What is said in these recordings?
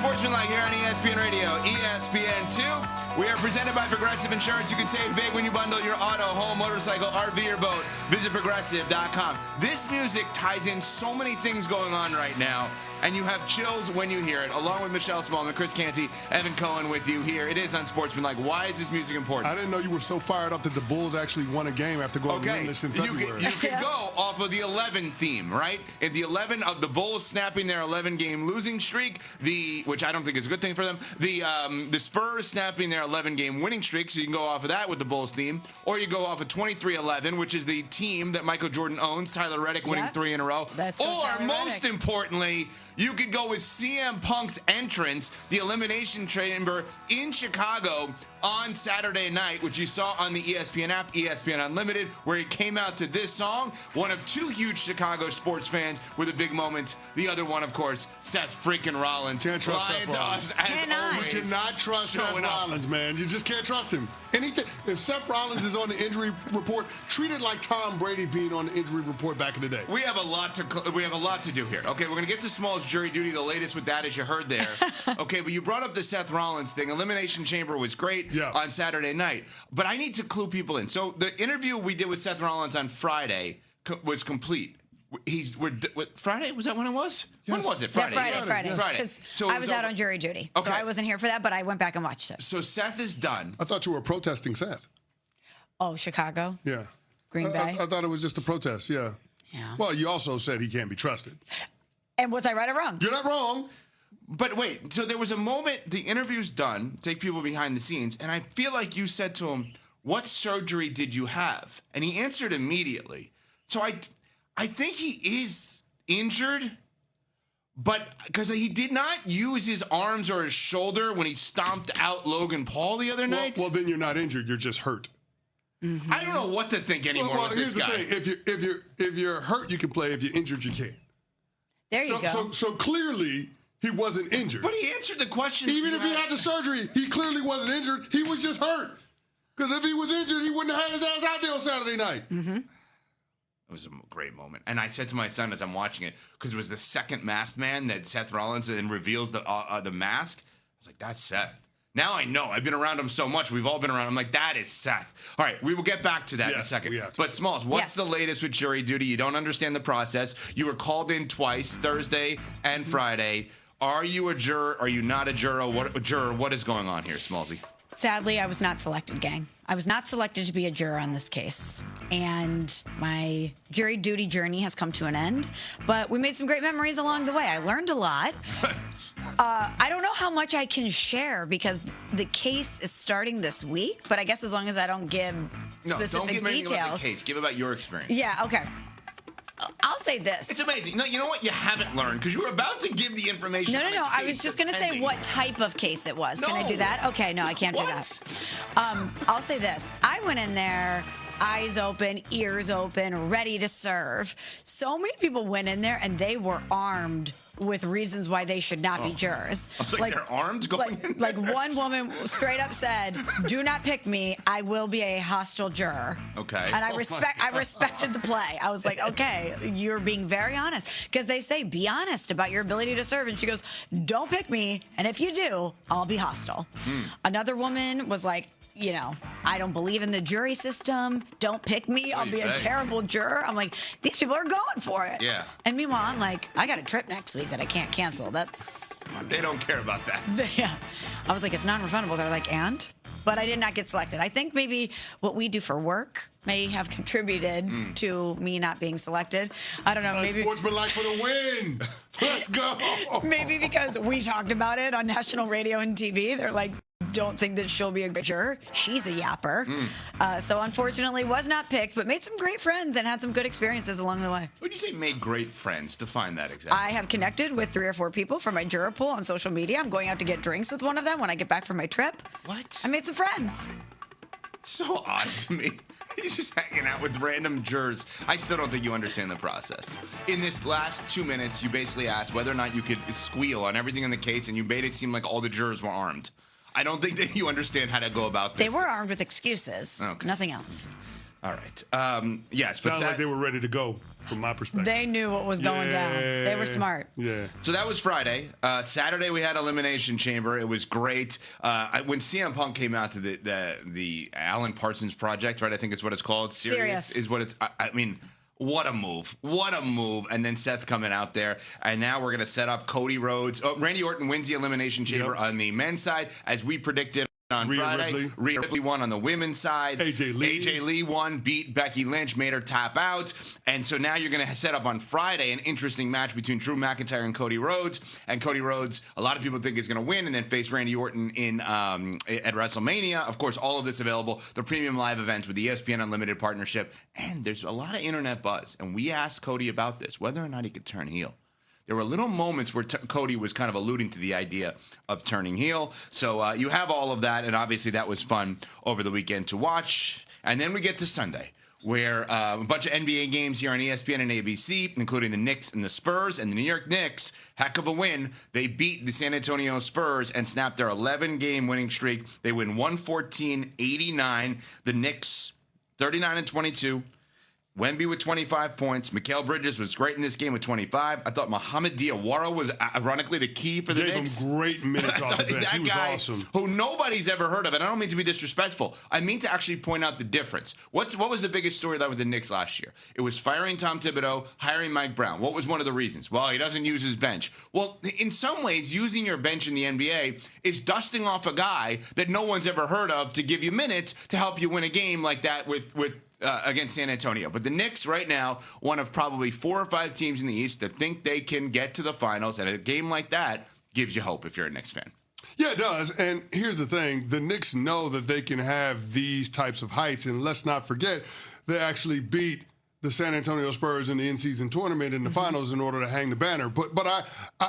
Unsportsmanlike here on ESPN Radio, ESPN2. We are presented by Progressive Insurance. You can save big when you bundle your auto, home, motorcycle, RV, or boat. Visit Progressive.com. This music ties in so many things going on right now, and you have chills when you hear it. Along with Michelle Smallman, Chris Canty, Evan Cohen with you here. It is Unsportsmanlike. Why is this music important? I didn't know you were so fired up that the Bulls actually won a game after going winless in February. You can go off of the 11 theme, right? In the 11 of the Bulls snapping their 11-game losing streak, which I don't think is a good thing for them, the Spurs snapping their 11-game winning streak, so you can go off of that with the Bulls theme, or you go off of 23-11, which is the team that Michael Jordan owns, Tyler Reddick winning 3 in a row. Or, most importantly, you could go with CM Punk's entrance, the Elimination Chamber in Chicago on Saturday night, which you saw on the ESPN app, ESPN Unlimited, where he came out to this song. One of 2 huge Chicago sports fans with a big moment. The other one, of course, Seth freaking Rollins. Can't trust Seth Rollins. Always. You cannot trust Seth Rollins, man. You just can't trust him. If Seth Rollins is on the injury report, treat it like Tom Brady being on the injury report back in the day. We have a lot to do here. Okay, we're going to get to Small's jury duty, the latest with that, as you heard there. Okay, but you brought up the Seth Rollins thing. Elimination Chamber was great on Saturday night. But I need to clue people in. So the interview we did with Seth Rollins on Friday was complete. Friday? Was that when it was? Yes. When was it? Friday. Yeah, Friday. Because I was out on jury duty. Okay. So I wasn't here for that, but I went back and watched it. So Seth is done. I thought you were protesting Seth. Oh, Chicago? Yeah. Green Bay? I thought it was just a protest, yeah. Well, you also said he can't be trusted. And was I right or wrong? You're not wrong. But wait, so there was a moment, the interview's done, take people behind the scenes, and I feel like you said to him, what surgery did you have? And he answered immediately. So I think he is injured, but because he did not use his arms or his shoulder when he stomped out Logan Paul the other night. Well, then you're not injured. You're just hurt. Mm-hmm. I don't know what to think anymore with this guy. Here's the thing. If you're hurt, you can play. If you're injured, you can't. There you go. So clearly, he wasn't injured. But he answered the question. Even if he had the surgery, he clearly wasn't injured. He was just hurt. Because if he was injured, he wouldn't have had his ass out there on Saturday night. Mm-hmm. It was a great moment. And I said to my son as I'm watching it, because it was the second masked man that Seth Rollins then reveals the mask. I was like, that's Seth. Now I know. I've been around him so much. We've all been around him. I'm like, that is Seth. All right, we will get back to that in a second. But Smalls, what's the latest with jury duty? You don't understand the process. You were called in twice, Thursday and Friday. Are you a juror? Are you not a juror? What is going on here, Smallsy? Sadly, I was not selected, gang. I was not selected to be a juror on this case. And my jury duty journey has come to an end. But we made some great memories along the way. I learned a lot. I don't know how much I can share because the case is starting this week. But I guess as long as I don't give specific don't give details. About the case. Give about your experience. Yeah, okay. I'll say this. It's amazing. No, you know what? You haven't learned because you were about to give the information. No. I was just going to say what type of case it was. Can I do that? Okay, no, I can't do that. I'll say this. I went in there, eyes open, ears open, ready to serve. So many people went in there and they were armed with reasons why they should not be jurors. I was like they're armed going in there? Like one woman straight up said, do not pick me. I will be a hostile juror. Okay. And I respected the play. I was like, okay, you're being very honest. Because they say, be honest about your ability to serve. And she goes, don't pick me. And if you do, I'll be hostile. Another woman was like, I don't believe in the jury system. Don't pick me. I'll be a terrible juror. I'm like, these people are going for it. Yeah. And meanwhile, I'm like, I got a trip next week that I can't cancel. They don't care about that. Yeah. I was like, it's non-refundable. They're like, and? But I did not get selected. I think maybe what we do for work may have contributed to me not being selected. I don't know. Maybe Sportsmanlike for the win. Let's go. Maybe because we talked about it on national radio and TV. They're like, don't think that she'll be a good juror. She's a yapper. So unfortunately was not picked, but made some great friends and had some good experiences along the way. What did you say made great friends? Define that exactly. I have connected with 3 or 4 people from my juror pool on social media. I'm going out to get drinks with one of them when I get back from my trip. What? I made some friends. It's so odd to me. You're just hanging out with random jurors. I still don't think you understand the process. In this last 2 minutes, you basically asked whether or not you could squeal on everything in the case, and you made it seem like all the jurors were armed. I don't think that you understand how to go about this. They were armed with excuses. Okay. Nothing else. All right. Yes, but Sounds like they were ready to go from my perspective. They knew what was going down. They were smart. Yeah. So that was Friday. Saturday we had Elimination Chamber. It was great. When CM Punk came out to the Alan Parsons Project, right? I think it's what it's called. Serious is what it's. I mean, what a move! What a move! And then Seth coming out there, and now we're gonna set up Cody Rhodes. Oh, Randy Orton wins the Elimination Chamber on the men's side, as we predicted on Friday. Rhea Ripley won on the women's side. AJ Lee won, beat Becky Lynch, made her tap out. And so now you're going to set up on Friday an interesting match between Drew McIntyre and Cody Rhodes. And Cody Rhodes, a lot of people think is going to win and then face Randy Orton at WrestleMania. Of course, all of this available, the premium live events with the ESPN Unlimited partnership. And there's a lot of internet buzz. And we asked Cody about this, whether or not he could turn heel. There were little moments where Cody was kind of alluding to the idea of turning heel. So you have all of that, and obviously that was fun over the weekend to watch. And then we get to Sunday, where a bunch of NBA games here on ESPN and ABC, including the Knicks and the Spurs. And the New York Knicks, heck of a win. They beat the San Antonio Spurs and snapped their 11-game winning streak. They win 114-89. The Knicks, 39-22. Wemby with 25 points. Mikal Bridges was great in this game with 25. I thought Mohamed Diawara was ironically the key for the Knicks. Gave him great minutes off the bench. He was awesome. Who nobody's ever heard of, and I don't mean to be disrespectful. I mean to actually point out the difference. What was the biggest storyline with the Knicks last year? It was firing Tom Thibodeau, hiring Mike Brown. What was one of the reasons? Well, he doesn't use his bench. Well, in some ways, using your bench in the NBA is dusting off a guy that no one's ever heard of to give you minutes to help you win a game like that with against San Antonio. But the Knicks right now, one of probably 4 or 5 teams in the East that think they can get to the finals, and a game like that gives you hope if you're a Knicks fan. Yeah, it does. And here's the thing. The Knicks know that they can have these types of heights. And let's not forget, they actually beat the San Antonio Spurs in the in-season tournament in the finals in order to hang the banner. But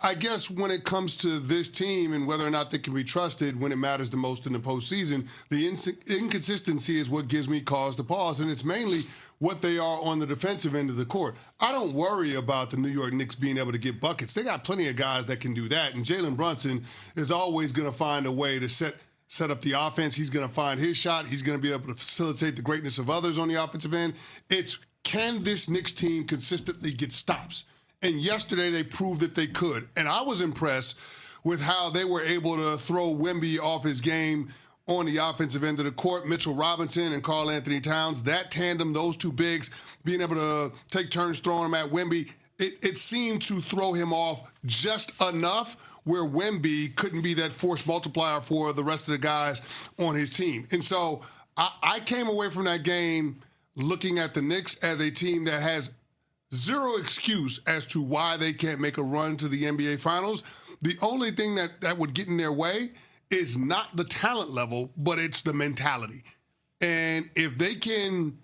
I guess when it comes to this team and whether or not they can be trusted when it matters the most in the postseason, the inconsistency is what gives me cause to pause, and it's mainly what they are on the defensive end of the court. I don't worry about the New York Knicks being able to get buckets. They got plenty of guys that can do that, and Jalen Brunson is always going to find a way to set up the offense. He's going to find his shot. He's going to be able to facilitate the greatness of others on the offensive end. Can this Knicks team consistently get stops? And yesterday they proved that they could. And I was impressed with how they were able to throw Wemby off his game on the offensive end of the court. Mitchell Robinson and Karl Anthony Towns, that tandem, those two bigs, being able to take turns throwing them at Wemby, it seemed to throw him off just enough where Wemby couldn't be that force multiplier for the rest of the guys on his team. And so I came away from that game looking at the Knicks as a team that has zero excuse as to why they can't make a run to the NBA Finals. The only thing that would get in their way is not the talent level, but it's the mentality. And if they can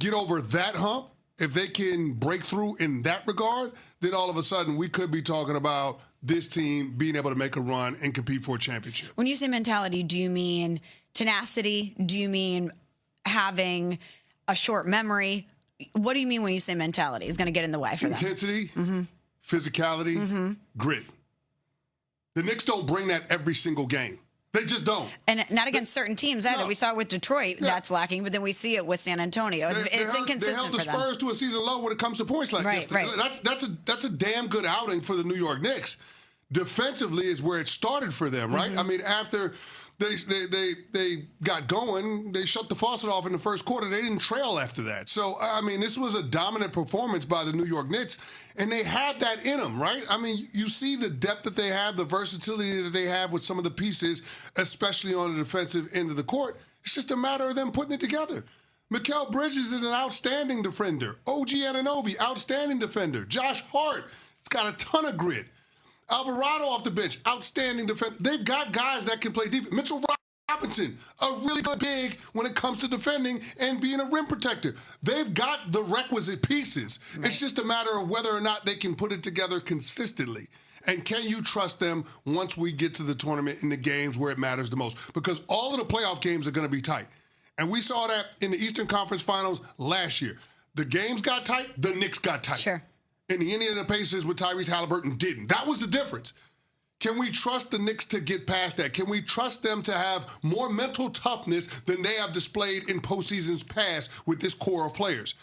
get over that hump, if they can break through in that regard, then all of a sudden we could be talking about this team being able to make a run and compete for a championship. When you say mentality, do you mean tenacity? Do you mean having a short memory? What do you mean when you say mentality is going to get in the way for them? Intensity, physicality, grit. The Knicks don't bring that every single game. They just don't. And not against certain teams either. No. We saw it with Detroit, that's lacking, but then we see it with San Antonio. It's inconsistent they held the for them. Spurs to a season low when it comes to points like this. Right. That's a damn good outing for the New York Knicks. Defensively is where it started for them, right? I mean, after they got going, they shut the faucet off in the first quarter. They didn't trail after that. So, I mean, this was a dominant performance by the New York Knicks, and they had that in them, right? I mean, you see the depth that they have, the versatility that they have with some of the pieces, especially on the defensive end of the court. It's just a matter of them putting it together. Mikal Bridges is an outstanding defender. OG Anunoby, outstanding defender. Josh Hart has got a ton of grit. Alvarado off the bench, outstanding defender. They've got guys that can play defense. Mitchell Robinson, a really good big when it comes to defending and being a rim protector. They've got the requisite pieces. Right. It's just a matter of whether or not they can put it together consistently. And can you trust them once we get to the tournament in the games where it matters the most? Because all of the playoff games are going to be tight. And we saw that in the Eastern Conference Finals last year. The games got tight, the Knicks got tight. Sure. And the Indiana Pacers with Tyrese Halliburton didn't. That was the difference. Can we trust the Knicks to get past that? Can we trust them to have more mental toughness than they have displayed in postseasons past with this core of players?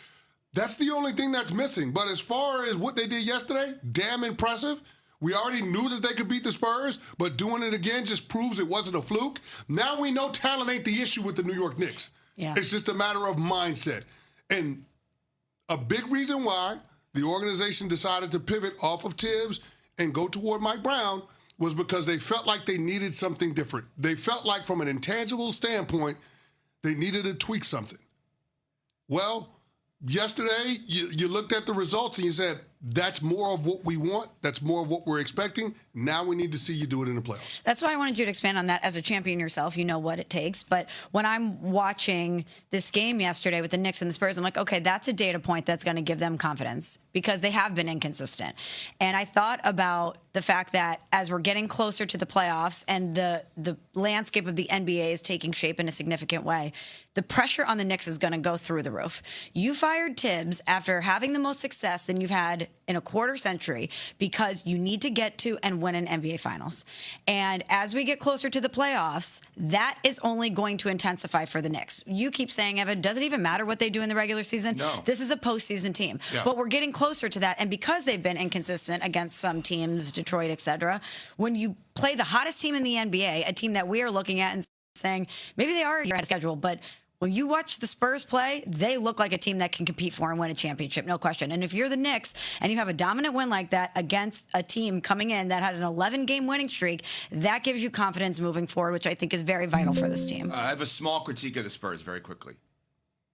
That's the only thing that's missing. But as far as what they did yesterday, damn impressive. We already knew that they could beat the Spurs, but doing it again just proves it wasn't a fluke. Now we know talent ain't the issue with the New York Knicks. Yeah. It's just a matter of mindset. And a big reason why the organization decided to pivot off of Tibbs and go toward Mike Brown was because they felt like they needed something different. They felt like from an intangible standpoint, they needed to tweak something. Well, yesterday, you looked at the results and you said, that's more of what we want. That's more of what we're expecting. Now we need to see you do it in the playoffs. That's why I wanted you to expand on that. As a champion yourself, you know what it takes. But when I'm watching this game yesterday with the Knicks and the Spurs, I'm like, okay, that's a data point that's going to give them confidence because they have been inconsistent. And I thought about the fact that as we're getting closer to the playoffs and the landscape of the NBA is taking shape in a significant way, the pressure on the Knicks is going to go through the roof. You fired Tibbs after having the most success than you've had in a quarter century because you need to get to and win an NBA Finals. And as we get closer to the playoffs, that is only going to intensify for the Knicks. You keep saying, Evan, does it even matter what they do in the regular season? No. This is a postseason team. Yeah. But we're getting closer to that. And because they've been inconsistent against some teams, Detroit, et cetera, when you play the hottest team in the NBA, a team that we are looking at and saying, maybe they are ahead of schedule, but when you watch the Spurs play, they look like a team that can compete for and win a championship, no question. And if you're the Knicks and you have a dominant win like that against a team coming in that had an 11-game winning streak, that gives you confidence moving forward, which I think is very vital for this team. I have a small critique of the Spurs very quickly.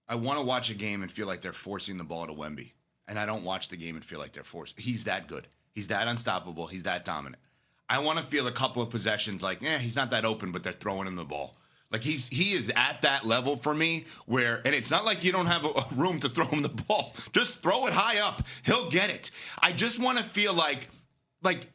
I want to watch a game and feel like they're forcing the ball to Wemby. And I don't watch the game and feel like they're forced. He's that good. He's that unstoppable. He's that dominant. I want to feel a couple of possessions like, he's not that open, but they're throwing him the ball. Like he is at that level for me where, and it's not like you don't have a room to throw him the ball. Just throw it high up. He'll get it. I just want to feel like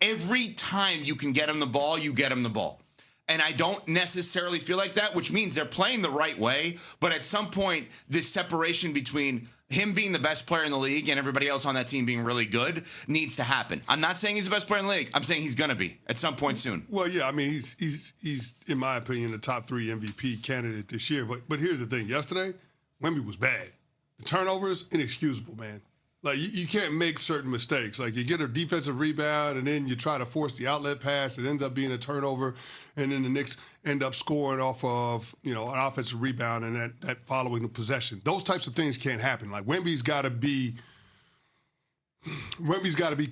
every time you can get him the ball, you get him the ball. And I don't necessarily feel like that, which means they're playing the right way. But at some point, this separation between him being the best player in the league and everybody else on that team being really good needs to happen. I'm not saying he's the best player in the league. I'm saying he's going to be at some point soon. Well, yeah, I mean, he's in my opinion, the top 3 MVP candidate this year. But here's the thing. Yesterday, Wemby was bad. The turnovers, inexcusable, man. Like, you can't make certain mistakes. Like, you get a defensive rebound, and then you try to force the outlet pass. It ends up being a turnover, and then the Knicks end up scoring off of, an offensive rebound and that following the possession. Those types of things can't happen. Like, Wemby's got to be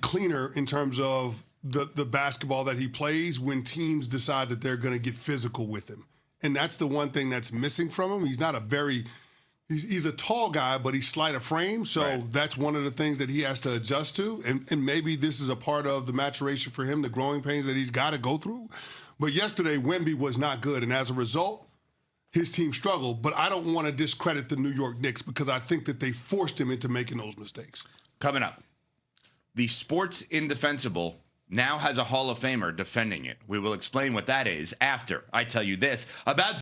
cleaner in terms of the basketball that he plays when teams decide that they're going to get physical with him. And that's the one thing that's missing from him. He's not a very... He's a tall guy, but he's slight of frame, so right. That's one of the things that he has to adjust to. And maybe this is a part of the maturation for him, the growing pains that he's got to go through. But yesterday, Wemby was not good, and as a result, his team struggled. But I don't want to discredit the New York Knicks because I think that they forced him into making those mistakes. Coming up, the Sports Indefensible now has a Hall of Famer defending it. We will explain what that is after I tell you this about